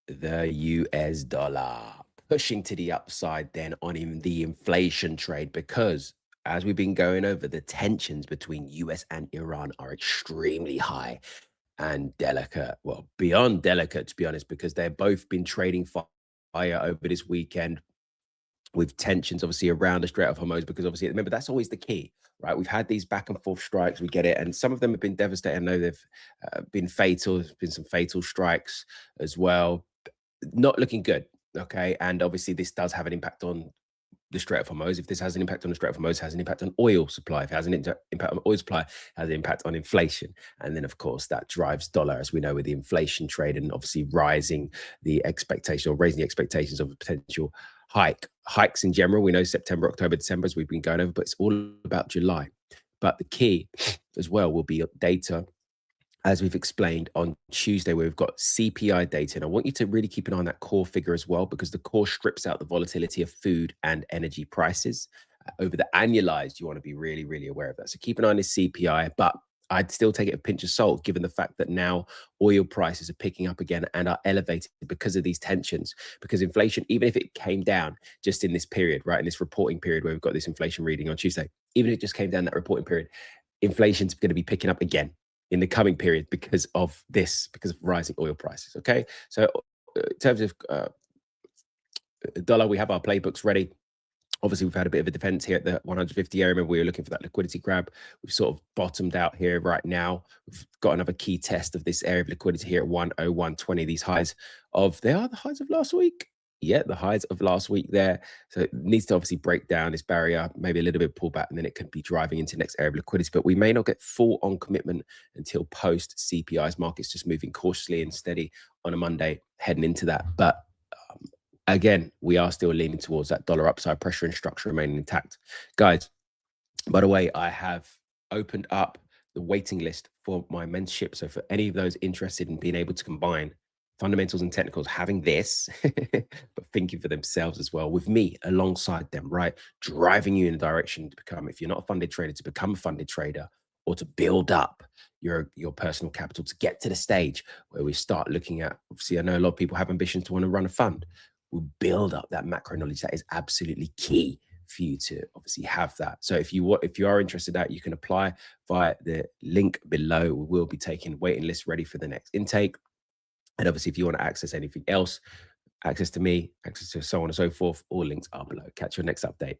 the US dollar pushing to the upside then on in the inflation trade because as we've been going over, the tensions between US and Iran are extremely high and delicate. Well, beyond delicate, to be honest, because they've both been trading fire over this weekend with tensions obviously around the Strait of Hormuz, because obviously remember that's always the key, right? We've had these back and forth strikes, we get it, and some of them have been devastating. I know they've been fatal. There's been some fatal strikes as well. Not looking good. Okay, and obviously this does have an impact on the Strait of Hormuz. If this has an impact on the Strait of Hormuz, it has an impact on oil supply. If it has an impact on oil supply, it has an impact on inflation. And then, of course, that drives dollar, as we know, with the inflation trade and obviously rising the expectation or raising the expectations of a potential hikes in general. We know September, October, December, as we've been going over, but it's all about July. But the key as well will be data, as we've explained on Tuesday, where we've got CPI data. And I want you to really keep an eye on that core figure as well, because the core strips out the volatility of food and energy prices. Over the annualized, you want to be really, really aware of that. So keep an eye on this CPI, but I'd still take it a pinch of salt, given the fact that now oil prices are picking up again and are elevated because of these tensions. Because inflation, even if it came down just in this period, right, in this reporting period where we've got this inflation reading on Tuesday, even if it just came down that reporting period, inflation's going to be picking up again in the coming period because of this, because of rising oil prices. Okay, so in terms of dollar, we have our playbooks ready. Obviously, we've had a bit of a defense here at the 150 area. Remember, we were looking for that liquidity grab. We've sort of bottomed out here right now. We've got another key test of this area of liquidity here at 101.20. These highs they are the highs of last week. Yeah, the highs of last week there. So it needs to obviously break down this barrier, maybe a little bit pullback, and then it could be driving into next area of liquidity. But we may not get full on commitment until post CPI's. Markets just moving cautiously and steady on a Monday, heading into that. But again, we are still leaning towards that dollar upside, pressure and structure remaining intact. Guys, by the way, I have opened up the waiting list for my mentorship. So for any of those interested in being able to combine fundamentals and technicals, having this, but thinking for themselves as well with me alongside them, right? Driving you in a direction to become, if you're not a funded trader, to become a funded trader, or to build up your personal capital to get to the stage where we start looking at, obviously, I know a lot of people have ambitions to want to run a fund. We'll build up that macro knowledge. That is absolutely key for you to obviously have that. So if you are interested in that, you can apply via the link below. We will be taking waiting lists ready for the next intake. And obviously, if you want to access anything else, access to me, access to so on and so forth, all links are below. Catch your next update.